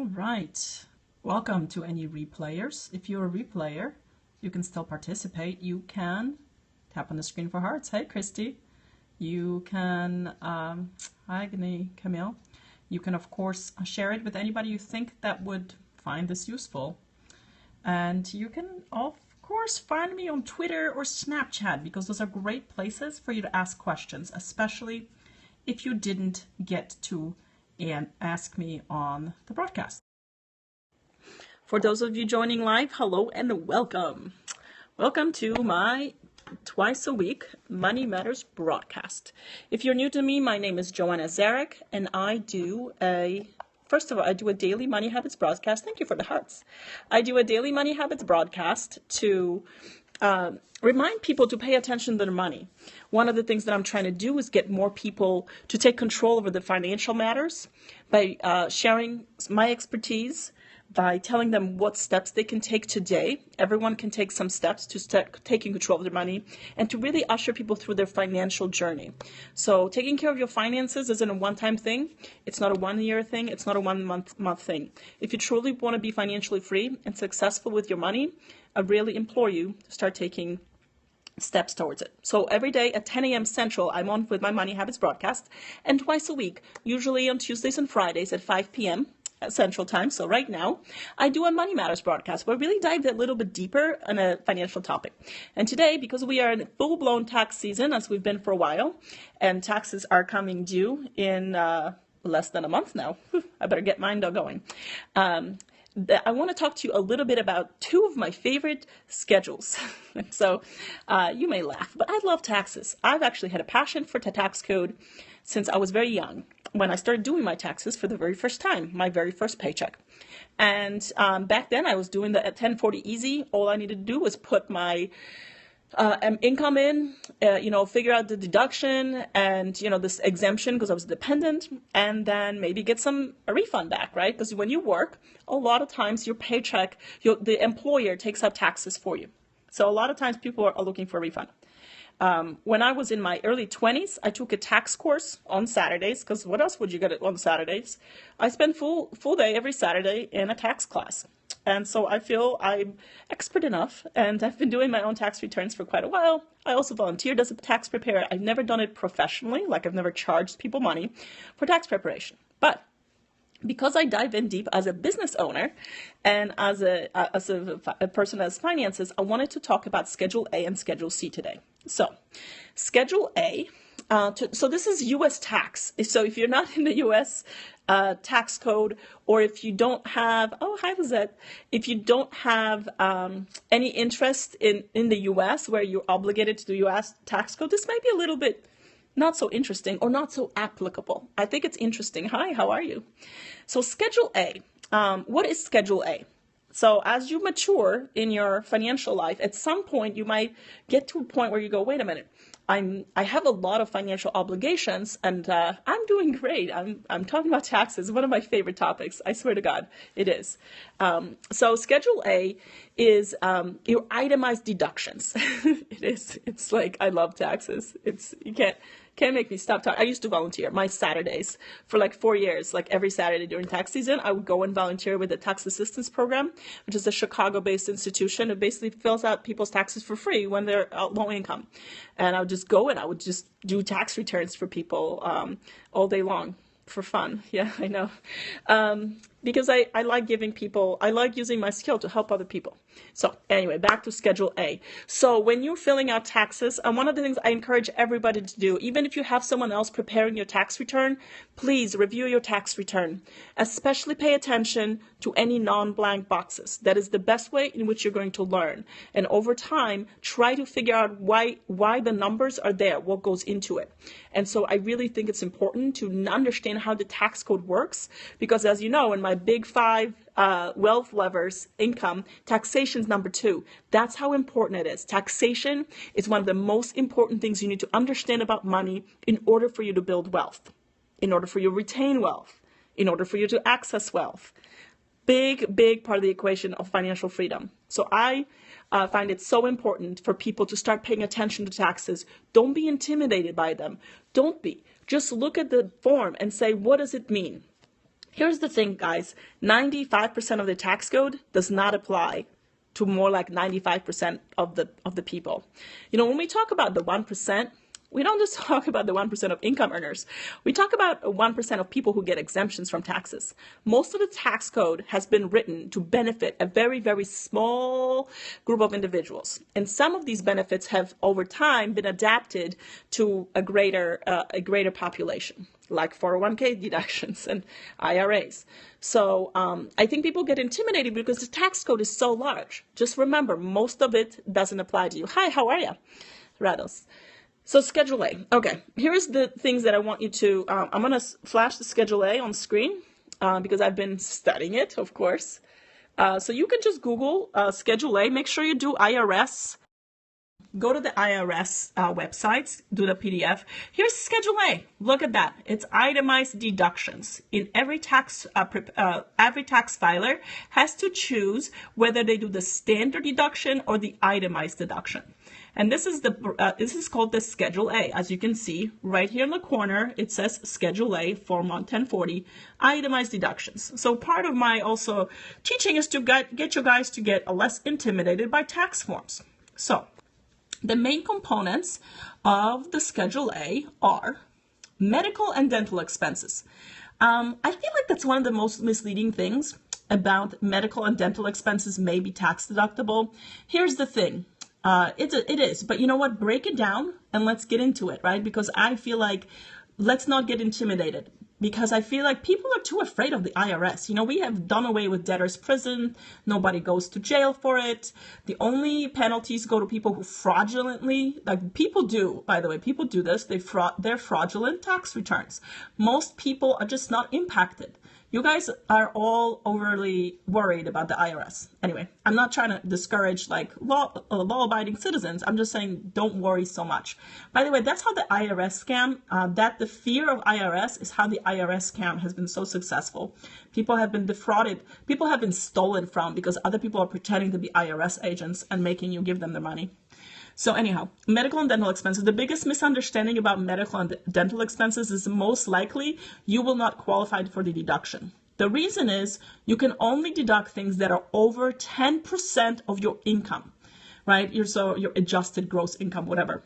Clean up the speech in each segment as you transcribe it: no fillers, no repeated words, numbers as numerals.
All right, welcome to any replayers. If you're a replayer, you can still participate. You can tap on the screen for hearts. Hey, Christy. You can, hi, Camille. You can, of course, share it with anybody you think that would find this useful. And you can, of course, find me on Twitter or Snapchat, because those are great places for you to ask questions, especially if you didn't get to ask me on the broadcast. For those of you joining live, hello and welcome. Welcome to my twice a week Money Matters broadcast. If you're new to me, my name is Joannazarach, and I do a daily Money Habits broadcast. Thank you for the hearts. I do a daily Money Habits broadcast to remind people to pay attention to their money. One of the things that I'm trying to do is get more people to take control over the financial matters by sharing my expertise, by telling them what steps they can take today. Everyone can take some steps to start taking control of their money and to really usher people through their financial journey. So taking care of your finances isn't a one-time thing. It's not a one-year thing. It's not a one-month thing. If you truly want to be financially free and successful with your money, I really implore you to start taking steps towards it. So every day at 10 a.m. Central, I'm on with my Money Habits broadcast, and twice a week, usually on Tuesdays and Fridays at 5 p.m. Central Time. So right now, I do a Money Matters broadcast where I really dive a little bit deeper on a financial topic. And today, because we are in full-blown tax season, as we've been for a while, and taxes are coming due in less than a month now. I better get mine going. I want to talk to you a little bit about two of my favorite schedules. So you may laugh, but I love taxes. I've actually had a passion for the tax code since I was very young, when I started doing my taxes for the very first time, my very first paycheck. And back then I was doing the 1040 easy. All I needed to do was put my income in, figure out the deduction and, this exemption because I was dependent, and then maybe get a refund back, right? Because when you work, a lot of times your paycheck, the employer takes out taxes for you. So a lot of times people are looking for a refund. When I was in my early 20s, I took a tax course on Saturdays, because what else would you get on Saturdays? I spent full day every Saturday in a tax class. And so I feel I'm expert enough, and I've been doing my own tax returns for quite a while. I also volunteered as a tax preparer. I've never done it professionally, like I've never charged people money for tax preparation. But because I dive in deep as a business owner and as a person that has finances, I wanted to talk about Schedule A and Schedule C today. So Schedule A, so this is U.S. tax. So if you're not in the U.S. Tax code, or if you don't have, hi Lizette, if you don't have any interest in the U.S. where you're obligated to the U.S. tax code, this might be a little bit not so interesting or not so applicable. I think it's interesting. Hi, how are you? So Schedule A, what is Schedule A? So as you mature in your financial life, at some point you might get to a point where you go, wait a minute, I have a lot of financial obligations, and I'm doing great. I'm talking about taxes, one of my favorite topics. I swear to God, it is. So Schedule A is your itemized deductions. It is. It's like, I love taxes. You can't make me stop talking. I used to volunteer my Saturdays for like 4 years. Like every Saturday during tax season, I would go and volunteer with the Tax Assistance Program, which is a Chicago-based institution. It basically fills out people's taxes for free when they're low income. And I would just go and I would just do tax returns for people all day long for fun. Yeah, I know. Because I like I like using my skill to help other people. So anyway, back to Schedule A. So when you're filling out taxes, one of the things I encourage everybody to do, even if you have someone else preparing your tax return, please review your tax return. Especially pay attention to any non-blank boxes. That is the best way in which you're going to learn. And over time, try to figure out why the numbers are there, what goes into it. And so I really think it's important to understand how the tax code works, because as you know, in my big 5 wealth levers, income, taxation is number 2. That's how important it is. Taxation is one of the most important things you need to understand about money in order for you to build wealth, in order for you to retain wealth, in order for you to access wealth. Big part of the equation of financial freedom. So I find it so important for people to start paying attention to taxes. Don't be intimidated by them. Don't be. Just look at the form and say, what does it mean? Here's the thing, guys. 95% of the tax code does not apply to more like 95% of the people. You know, when we talk about the 1%, we don't just talk about the 1% of income earners. We talk about 1% of people who get exemptions from taxes. Most of the tax code has been written to benefit a very, very small group of individuals. And some of these benefits have over time been adapted to a greater population, like 401k deductions and IRAs. So I think people get intimidated because the tax code is so large. Just remember, most of it doesn't apply to you. Hi, how are you? Rados. So Schedule A. Okay, here's the things that I want you to, I'm going to flash the Schedule A on screen because I've been studying it, of course. So you can just Google Schedule A. Make sure you do IRS. Go to the IRS websites, do the PDF. Here's Schedule A. Look at that. It's itemized deductions. In every tax filer has to choose whether they do the standard deduction or the itemized deduction. And this is called the Schedule A. As you can see right here in the corner, it says Schedule A, Form 1040, itemized deductions. So part of my also teaching is to get you guys to get less intimidated by tax forms. So the main components of the Schedule A are medical and dental expenses. I feel like that's one of the most misleading things about medical and dental expenses may be tax deductible. Here's the thing. It is, but you know what? Break it down and let's get into it, right? Because I feel like let's not get intimidated because I feel like people are too afraid of the IRS. You know, we have done away with debtor's prison. Nobody goes to jail for it. The only penalties go to people who fraudulently, like people do, by the way, people do this. They're fraudulent tax returns. Most people are just not impacted. You guys are all overly worried about the IRS. Anyway, I'm not trying to discourage like law-abiding citizens. I'm just saying don't worry so much. By the way, that's how the IRS scam, the fear of IRS is how the IRS scam has been so successful. People have been defrauded. People have been stolen from because other people are pretending to be IRS agents and making you give them their money. So anyhow, medical and dental expenses. The biggest misunderstanding about medical and dental expenses is most likely you will not qualify for the deduction. The reason is you can only deduct things that are over 10% of your income, right? Your adjusted gross income, whatever.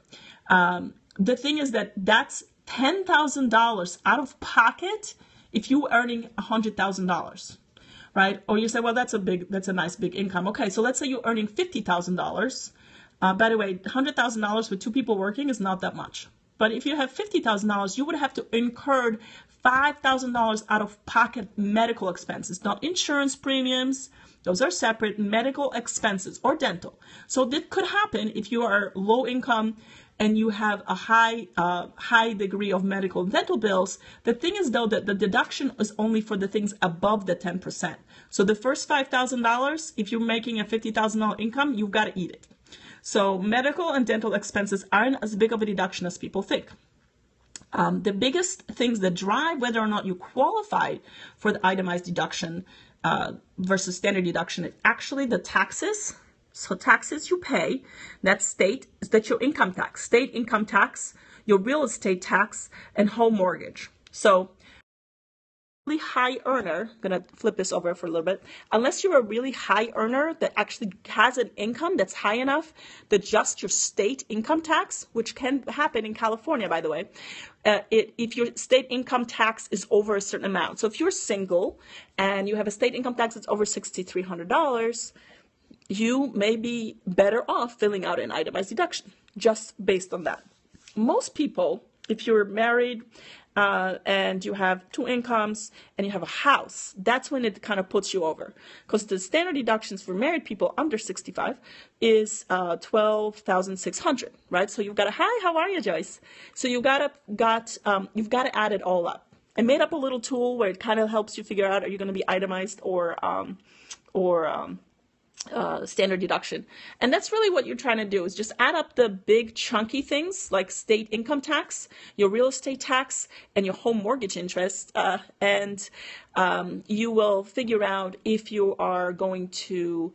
The thing is that's $10,000 out of pocket if you're earning $100,000. Right? Or you say, well, that's a nice big income. Okay, so let's say you're earning $50,000. By the way, $100,000 with two people working is not that much. But if you have $50,000, you would have to incur $5,000 out of pocket medical expenses, not insurance premiums. Those are separate medical expenses or dental. So that could happen if you are low income and you have a high degree of medical and dental bills. The thing is, though, that the deduction is only for the things above the 10%. So the first $5,000, if you're making a $50,000 income, you've got to eat it. So medical and dental expenses aren't as big of a deduction as people think. The biggest things that drive whether or not you qualify for the itemized deduction versus standard deduction is actually the taxes. So taxes you pay, that's your income tax, state income tax, your real estate tax, and home mortgage. So really high earner, I'm going to flip this over for a little bit, unless you're a really high earner that actually has an income that's high enough that just your state income tax, which can happen in California, by the way, if your state income tax is over a certain amount. So if you're single and you have a state income tax that's over $6,300, you may be better off filling out an itemized deduction just based on that. Most people, if you're married, and you have two incomes and you have a house, that's when it kind of puts you over. Because the standard deductions for married people under 65 is $12,600, right? So you've got hi, how are you, Joyce? So you've got to add it all up. I made up a little tool where it kind of helps you figure out, are you going to be itemized or standard deduction. And that's really what you're trying to do, is just add up the big chunky things like state income tax, your real estate tax, and your home mortgage interest, and you will figure out if you are going to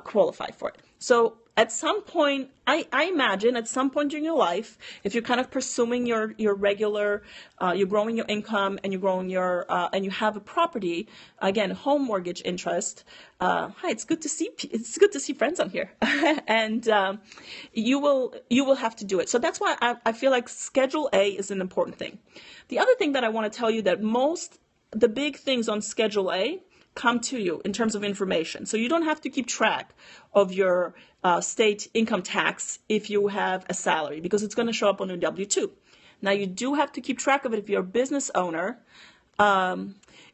qualify for it. So at some point, I imagine at some point during your life, if you're kind of pursuing your regular, you're growing your income and you're growing your, and you have a property, again, home mortgage interest. Hi, it's good to see friends on here, and you will have to do it. So that's why I feel like Schedule A is an important thing. The other thing that I want to tell you that the big things on Schedule A come to you in terms of information. So you don't have to keep track of your state income tax if you have a salary, because it's going to show up on your W-2. Now, you do have to keep track of it if you're a business owner.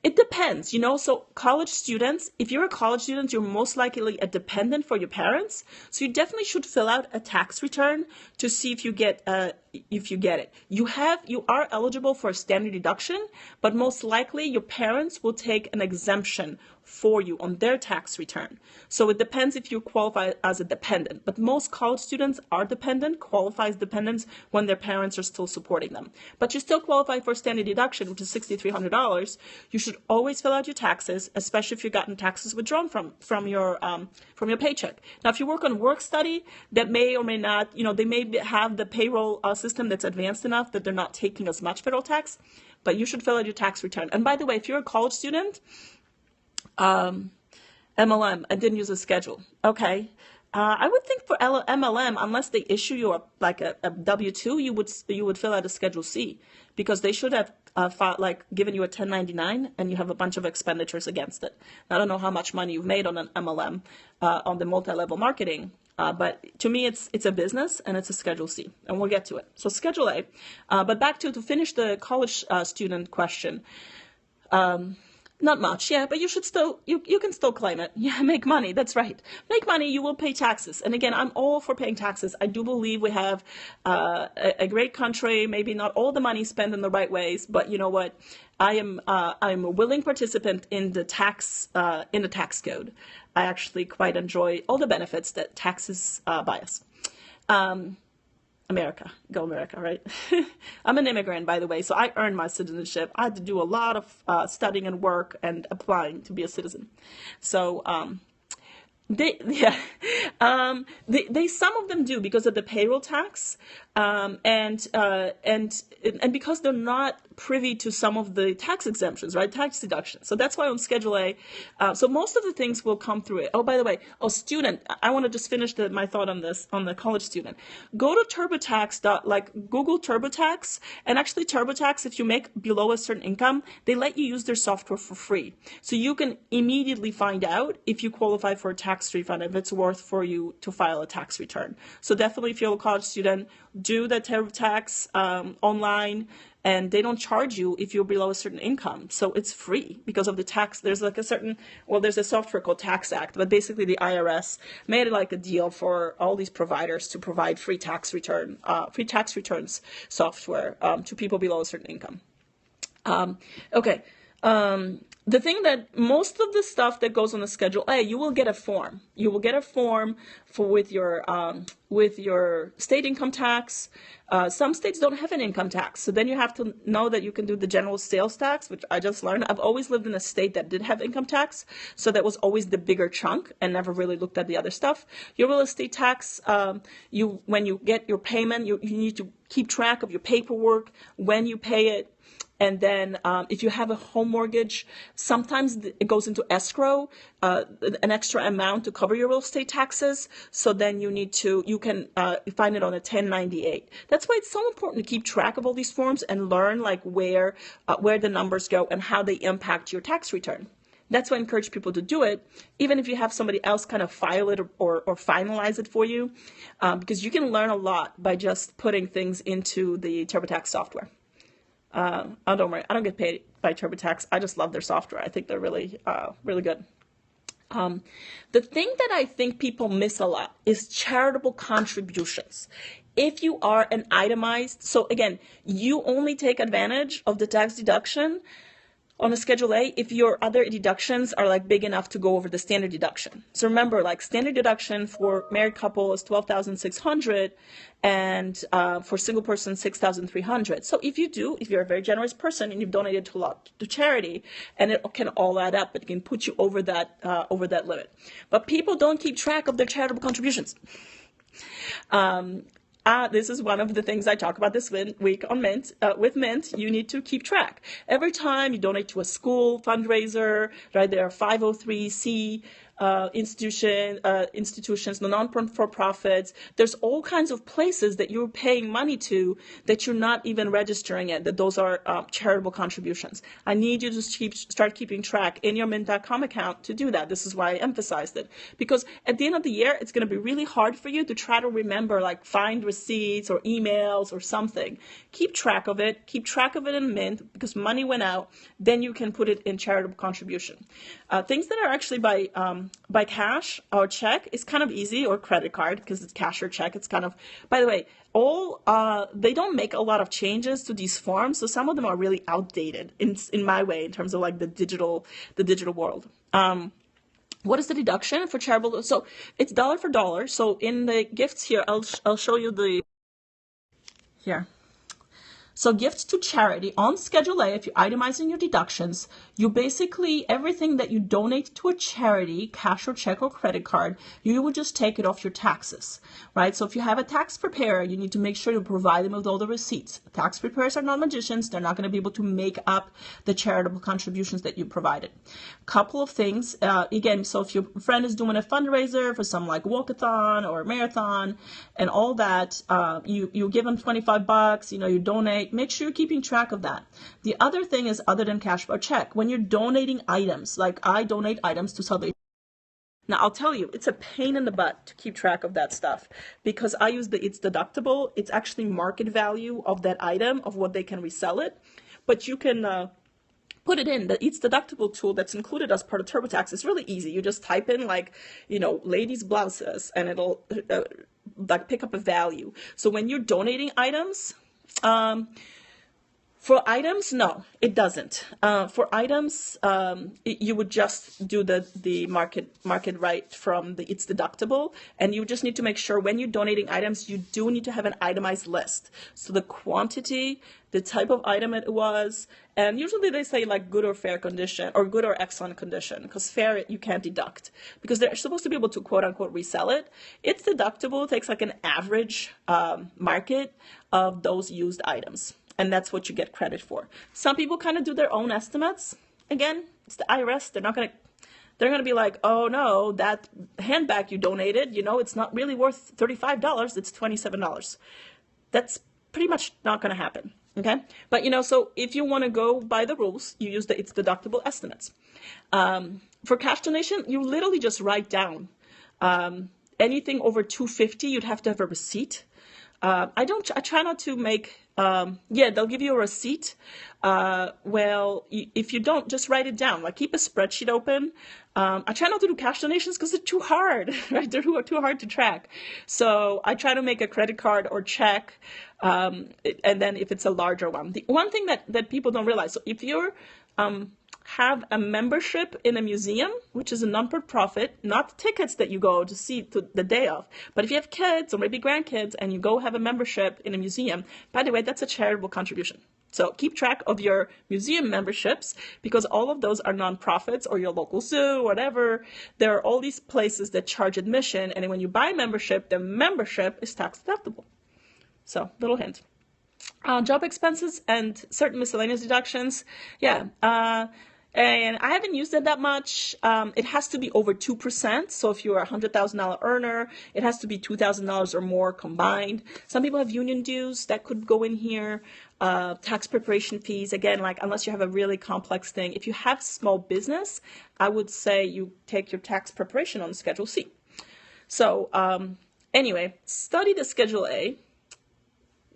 It depends, so college students, if you're a college student, you're most likely a dependent for your parents. So you definitely should fill out a tax return to see if you get it. You are eligible for a standard deduction, but most likely your parents will take an exemption for you on their tax return. So it depends if you qualify as a dependent, but most college students are qualify as dependents when their parents are still supporting them. But you still qualify for standard deduction, which is $6,300. You should always fill out your taxes, especially if you've gotten taxes withdrawn from your paycheck. Now, if you work on work study, that may or may not, they may have the payroll system that's advanced enough that they're not taking as much federal tax, but you should fill out your tax return. And by the way, if you're a college student, MLM, I didn't use a schedule. Okay. I would think for MLM, unless they issue you a W-2, you would fill out a Schedule C, because they should have given you a 1099 and you have a bunch of expenditures against it. I don't know how much money you've made on an MLM, on the multi-level marketing, but to me, it's a business and it's a Schedule C, and we'll get to it. So Schedule A, but back to finish the college student question. Not much, yeah, but you should still, you can still claim it. Yeah, make money, that's right. Make money, you will pay taxes. And again, I'm all for paying taxes. I do believe we have a great country, maybe not all the money spent in the right ways, but you know what? I'm a willing participant in the tax code. I actually quite enjoy all the benefits that taxes buy us. America, go America, right? I'm an immigrant, by the way, so I earned my citizenship. I had to do a lot of studying and work and applying to be a citizen. So they some of them do because of the payroll tax, and because they're not privy to some of the tax exemptions, right? Tax deductions. So that's why on Schedule A, so most of the things will come through it. Oh, by the way, student, I want to just finish my thought on this, on the college student. Go to TurboTax, Google TurboTax, and actually TurboTax, if you make below a certain income, they let you use their software for free. So you can immediately find out if you qualify for a tax refund, if it's worth for you to file a tax return. So definitely, if you're a college student, do the TurboTax online, and they don't charge you if you're below a certain income. So it's free because of the tax. There's there's a software called Tax Act, but basically the IRS made it like a deal for all these providers to provide free tax returns software to people below a certain income. Okay. The thing that most of the stuff that goes on the Schedule A, you will get a form. You will get a form with your state income tax. Some states don't have an income tax, so then you have to know that you can do the general sales tax, which I just learned. I've always lived in a state that did have income tax, so that was always the bigger chunk, and never really looked at the other stuff. Your real estate tax, when you get your payment, you need to keep track of your paperwork, when you pay it. And then if you have a home mortgage, sometimes it goes into escrow, an extra amount to cover your real estate taxes. So then you can find it on a 1098. That's why it's so important to keep track of all these forms and learn where the numbers go and how they impact your tax return. That's why I encourage people to do it, even if you have somebody else kind of file it or finalize it for you, because you can learn a lot by just putting things into the TurboTax software. Don't worry, I don't get paid by TurboTax. I just love their software. I think they're really, really good. The thing that I think people miss a lot is charitable contributions. If you are an itemized, so again, you only take advantage of the tax deduction on a Schedule A if your other deductions are like big enough to go over the standard deduction. So remember, like standard deduction for married couple is $12,600, and for single person $6,300. So if you're a very generous person and you've donated to a lot to charity, and it can all add up, it can put you over that limit. But people don't keep track of their charitable contributions. This is one of the things I talk about this week on Mint. With Mint, you need to keep track. Every time you donate to a school fundraiser, right, there are 503c institutions, the non-for-profits. There's all kinds of places that you're paying money to that you're not even registering it, that those are charitable contributions. I need you to start keeping track in your Mint.com account to do that. This is why I emphasized it. Because at the end of the year, it's going to be really hard for you to try to remember, like find receipts or emails or something. Keep track of it. Keep track of it in Mint, because money went out. Then you can put it in charitable contribution. Things that are actually by cash or check is kind of easy, or credit card, because it's cash or check. It's kind of, by the way, they don't make a lot of changes to these forms, so some of them are really outdated in my way, in terms of like the digital world. What is the deduction for charitable? So it's dollar for dollar. So in the gifts here, I'll show you here. So gifts to charity on Schedule A, if you're itemizing your deductions, you basically, everything that you donate to a charity, cash or check or credit card, you would just take it off your taxes, right? So if you have a tax preparer, you need to make sure you provide them with all the receipts. Tax preparers are not magicians. They're not going to be able to make up the charitable contributions that you provided. Couple of things, again, so if your friend is doing a fundraiser for some like walkathon or marathon and all that, you give them $25, you donate. Make sure you're keeping track of that. The other thing is, other than cash or check, when you're donating items, like I donate items to Salvation. Now, I'll tell you, it's a pain in the butt to keep track of that stuff, because I use it's deductible. It's actually market value of that item, of what they can resell it. But you can put it in the It's Deductible tool that's included as part of TurboTax. It's really easy. You just type in like, ladies' blouses, and it'll like pick up a value. So when you're donating items, for items, no, it doesn't. For items, you would just do the market right from the It's Deductible, and you just need to make sure when you're donating items, you do need to have an itemized list. So the quantity, the type of item it was, and usually they say like good or fair condition, or good or excellent condition, because fair you can't deduct, because they're supposed to be able to quote unquote resell it. It's deductible takes like an average market of those used items, and that's what you get credit for. Some people kind of do their own estimates. Again, it's the IRS. They're going to be like, oh no, that handbag you donated, it's not really worth $35, it's $27. That's pretty much not going to happen. Okay. But, so if you want to go by the rules, you use the It's Deductible estimates. For cash donation, you literally just write down, anything over $250, you'd have to have a receipt. I try not to make, they'll give you a receipt. If you don't, just write it down, like keep a spreadsheet open. I try not to do cash donations because they're too hard, right? They're too hard to track. So I try to make a credit card or check, and then if it's a larger one. The one thing that people don't realize, so if you're, have a membership in a museum, which is a non-for-profit, not tickets that you go to see to the day of, but if you have kids or maybe grandkids and you go have a membership in a museum, by the way, that's a charitable contribution. So keep track of your museum memberships, because all of those are nonprofits, or your local zoo, whatever. There are all these places that charge admission, and when you buy membership, the membership is tax deductible. So, little hint. Job expenses and certain miscellaneous deductions. And I haven't used it that much. It has to be over 2%. So if you're a $100,000 earner, it has to be $2,000 or more combined. Some people have union dues that could go in here. Tax preparation fees, again, like unless you have a really complex thing. If you have small business, I would say you take your tax preparation on Schedule C. So anyway, study the Schedule A.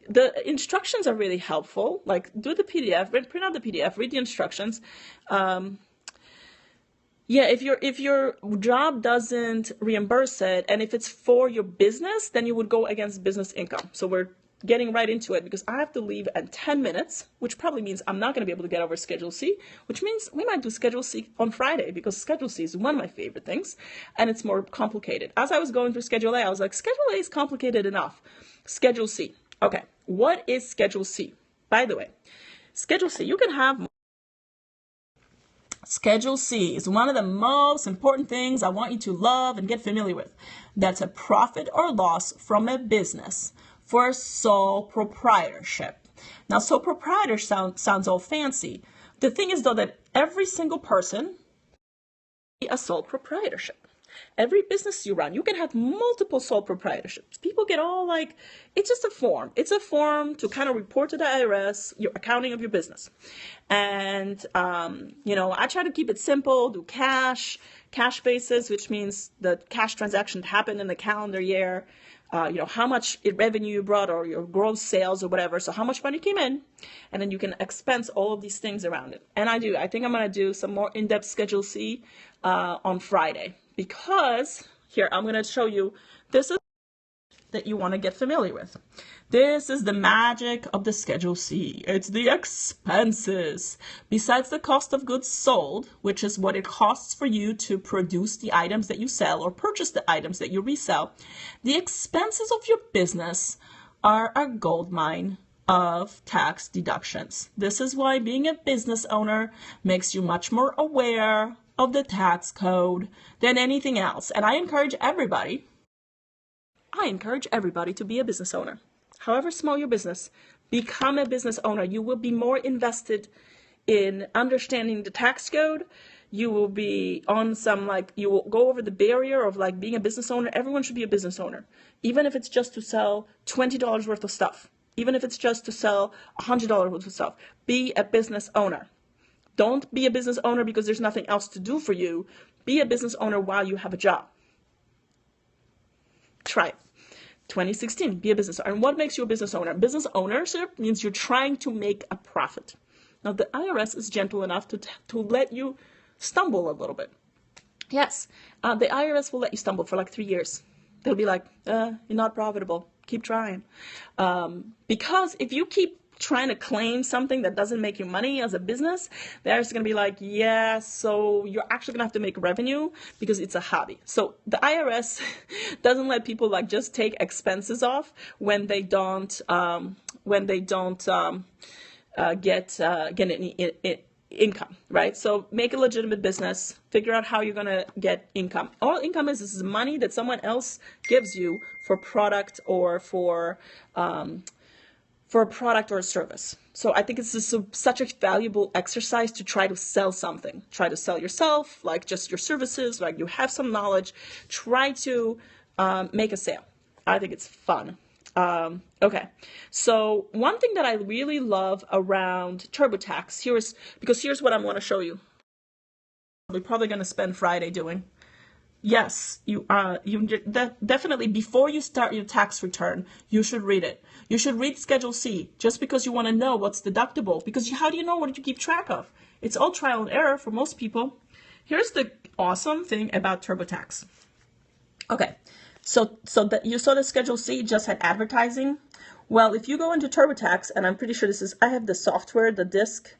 The instructions are really helpful. Like, do the PDF, print out the PDF, read the instructions. If your job doesn't reimburse it, and if it's for your business, then you would go against business income. So we're getting right into it because I have to leave in 10 minutes, which probably means I'm not going to be able to get over Schedule C, which means we might do Schedule C on Friday because Schedule C is one of my favorite things and it's more complicated. As I was going through Schedule A, I was like, Schedule A is complicated enough. Schedule C. Okay, what is Schedule C? By the way, Schedule C, you can have... Schedule C is one of the most important things I want you to love and get familiar with. That's a profit or loss from a business for sole proprietorship. Now, sole proprietorship sounds all fancy. The thing is, though, that every single person is a sole proprietorship. Every business you run, you can have multiple sole proprietorships. People get all like, it's just a form. It's a form to kind of report to the IRS your accounting of your business. And, I try to keep it simple, do cash basis, which means the cash transaction happened in the calendar year, how much revenue you brought or your gross sales or whatever. So how much money came in, and then you can expense all of these things around it. And I think I'm going to do some more in-depth Schedule C on Friday. Because here, I'm going to show you, this is that you want to get familiar with. This is the magic of the Schedule C. It's the expenses. Besides the cost of goods sold, which is what it costs for you to produce the items that you sell or purchase the items that you resell, the expenses of your business are a goldmine of tax deductions. This is why being a business owner makes you much more aware of the tax code than anything else. And I encourage everybody to be a business owner. However small your business, become a business owner. You will be more invested in understanding the tax code. You will be on you will go over the barrier of being a business owner. Everyone should be a business owner. Even if it's just to sell $20 worth of stuff. Even if it's just to sell $100 worth of stuff. Be a business owner. Don't be a business owner because there's nothing else to do for you. Be a business owner while you have a job. Try it. 2016, be a business owner. And what makes you a business owner? Business ownership means you're trying to make a profit. Now, the IRS is gentle enough to let you stumble a little bit. Yes, the IRS will let you stumble for 3 years. They'll be like, you're not profitable. Keep trying. Because if you keep trying to claim something that doesn't make you money as a business, they're just going to be like, yeah, so you're actually going to have to make revenue because it's a hobby. So the IRS doesn't let people just take expenses off when they don't get any income, right? So make a legitimate business, figure out how you're going to get income. All income is money that someone else gives you for product or for a product or a service. So I think it's just such a valuable exercise to try to sell something. Try to sell yourself, just your services, you have some knowledge. Try to make a sale. I think it's fun. Okay, so one thing that I really love around TurboTax, here's what I want to show you. We're probably going to spend Friday doing. Yes, definitely before you start your tax return, you should read it. You should read Schedule C just because you want to know what's deductible. Because how do you know what you keep track of? It's all trial and error for most people. Here's the awesome thing about TurboTax. Okay, so that you saw the Schedule C just had advertising. Well, if you go into TurboTax, and I'm pretty sure I have the software, the disk,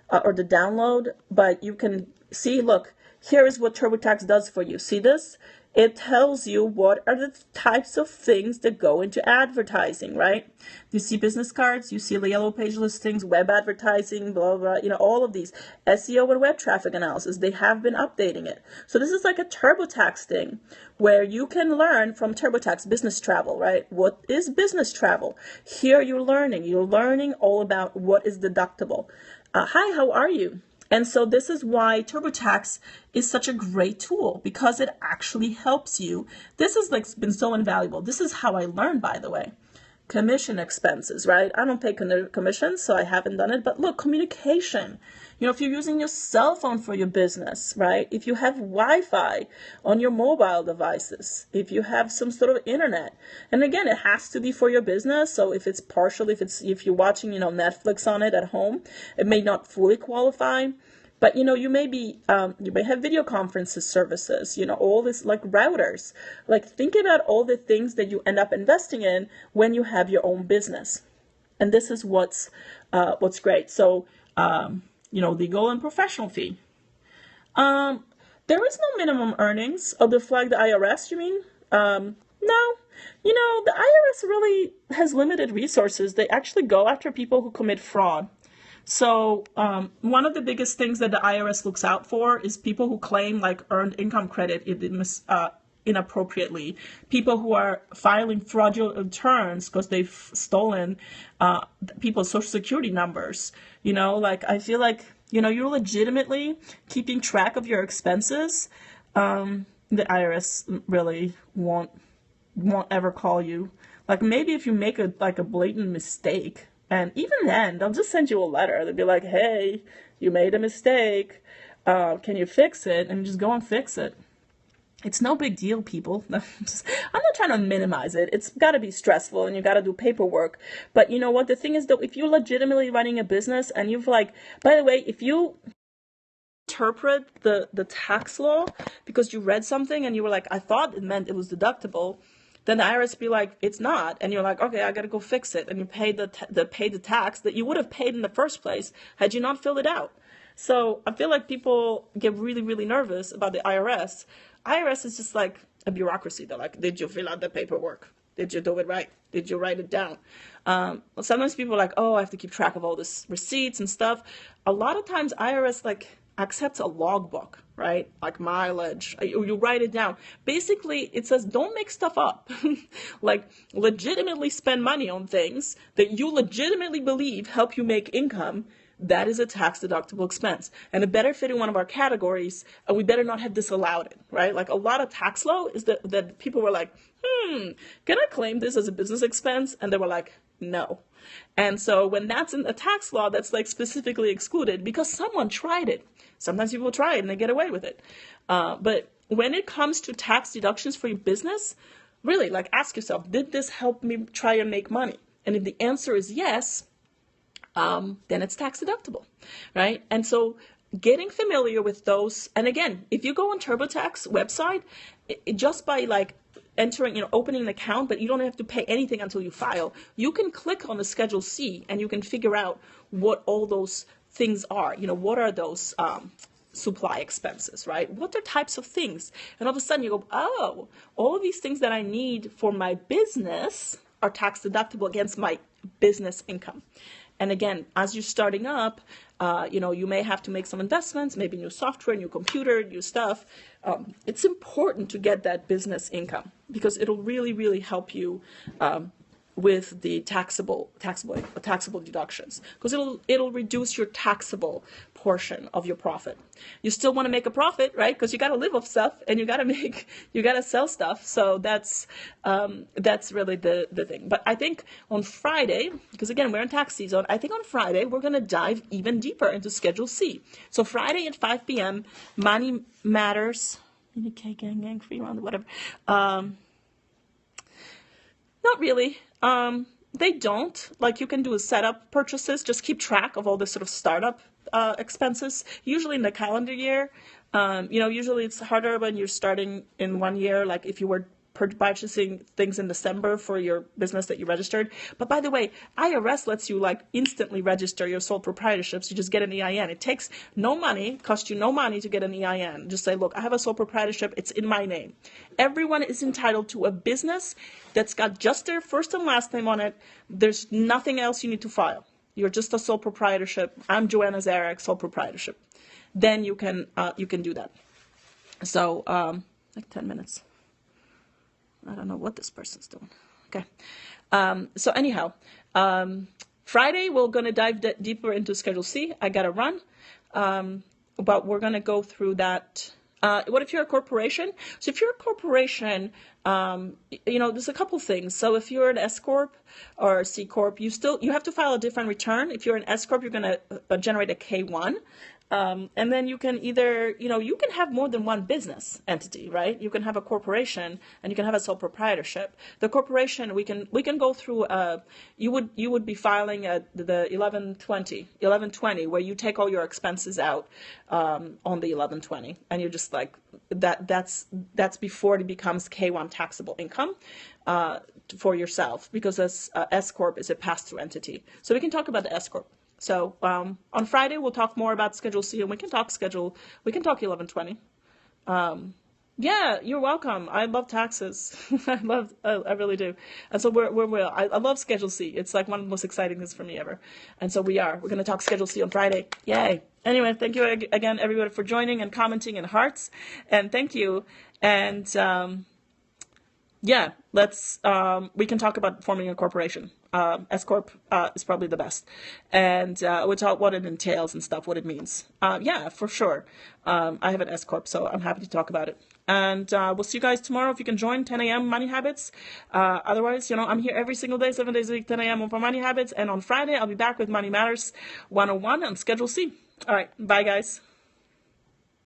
or the download, but you can see, look, here is what TurboTax does for you. See this? It tells you what are the types of things that go into advertising, right? You see business cards, you see the yellow page listings, web advertising, blah, blah, all of these. SEO and web traffic analysis, they have been updating it. So this is like a TurboTax thing where you can learn from TurboTax business travel, right? What is business travel? Here you're learning all about what is deductible. Hi, how are you? And so this is why TurboTax is such a great tool, because it actually helps you. This has been so invaluable. This is how I learned, by the way. Commission expenses, right? I don't pay commissions, so I haven't done it. But look, communication. If you're using your cell phone for your business, right? If you have Wi-Fi on your mobile devices, if you have some sort of internet, and again, it has to be for your business. So if it's partial, if you're watching, Netflix on it at home, it may not fully qualify. But you may be you may have video conferences services, all this like routers. Like think about all the things that you end up investing in when you have your own business. And this is what's great. So legal and professional fee. There is no minimum earnings. Oh, to flag the IRS, you mean? No. The IRS really has limited resources. They actually go after people who commit fraud. So one of the biggest things that the IRS looks out for is people who claim like earned income credit inappropriately, people who are filing fraudulent returns because they've stolen people's social security numbers. Like I feel like, you're legitimately keeping track of your expenses. The IRS really won't ever call you. Like maybe if you make a blatant mistake, and even then they'll just send you a letter. They'll be like, hey, you made a mistake. Can you fix it? And just go and fix it. It's no big deal, people. I'm not trying to minimize it. It's got to be stressful and you got to do paperwork. But you know what? The thing is, though, if you're legitimately running a business and you've by the way, if you interpret the tax law because you read something and you were like, I thought it meant it was deductible, then the IRS be like, it's not. And you're like, okay, I got to go fix it. And you pay the tax that you would have paid in the first place had you not filled it out. So I feel like people get really, really nervous about the IRS. IRS is just like a bureaucracy. They're like, did you fill out the paperwork? Did you do it right? Did you write it down? Sometimes people are like, oh, I have to keep track of all this receipts and stuff. A lot of times IRS accepts a logbook, right? Like mileage. You write it down. Basically, it says don't make stuff up. Legitimately spend money on things that you legitimately believe help you make income. That is a tax deductible expense. And it better fit in one of our categories, and we better not have disallowed it, right? Like a lot of tax law is that people were like, can I claim this as a business expense? And they were like, no. And so when that's in the tax law, that's specifically excluded because someone tried it. Sometimes people try it and they get away with it. But when it comes to tax deductions for your business, really ask yourself, did this help me try and make money? And if the answer is yes, then it's tax deductible, right? And so getting familiar with those, and again, if you go on TurboTax website, just by entering, opening an account, but you don't have to pay anything until you file, you can click on the Schedule C and you can figure out what all those things are. What are those supply expenses, right? What are types of things? And all of a sudden you go, oh, all of these things that I need for my business are tax deductible against my business income. And again, as you're starting up, you may have to make some investments, maybe new software, new computer, new stuff. It's important to get that business income because it'll really, really help you with the taxable deductions because it'll reduce your taxable portion of your profit. You still want to make a profit, right? Because you got to live off stuff and you got to sell stuff. So that's really the thing. But I think on Friday, because again, we're in tax season, I think on Friday, we're going to dive even deeper into Schedule C. So Friday at 5 p.m., Money Matters, gang, free round, whatever. Not really. They don't. You can do a setup purchases, just keep track of all the sort of startup expenses, usually in the calendar year. Usually it's harder when you're starting in one year, if you were purchasing things in December for your business that you registered. But by the way, IRS lets you instantly register your sole proprietorships. You just get an EIN. It takes no money, costs you no money to get an EIN. Just say, look, I have a sole proprietorship. It's in my name. Everyone is entitled to a business that's got just their first and last name on it. There's nothing else you need to file. You're just a sole proprietorship. I'm joannazarach, sole proprietorship. Then you can do that. So 10 minutes. I don't know what this person's doing. Okay. So anyhow, Friday, we're going to dive deeper into Schedule C. I got to run. But we're going to go through that. What if you're a corporation? So if you're a corporation, there's a couple things. So if you're an S Corp or C Corp, you have to file a different return. If you're an S Corp, you're going to generate a K1. And then you can either, you can have more than one business entity, right? You can have a corporation and you can have a sole proprietorship. The corporation, we can go through, you would be filing the 1120, where you take all your expenses out on the 1120, and you're just like, that's before it becomes K1 taxable income for yourself, because S Corp is a pass-through entity. So we can talk about the S Corp. So on Friday we'll talk more about Schedule C, and we can talk 1120. Yeah, you're welcome. I love taxes. I really do. And so I love Schedule C. It's like one of the most exciting things for me ever. And so we're going to talk Schedule C on Friday. Yay. Anyway, thank you again, everybody, for joining and commenting and hearts. And thank you. And yeah, we can talk about forming a corporation. S Corp is probably the best, and we'll talk what it entails and stuff, what it means. Yeah, for sure. I have an S Corp, so I'm happy to talk about it. And we'll see you guys tomorrow if you can join 10 a.m. Money Habits. Otherwise, I'm here every single day, 7 days a week, 10 a.m. for Money Habits. And on Friday, I'll be back with Money Matters 101 on Schedule C. All right, bye, guys.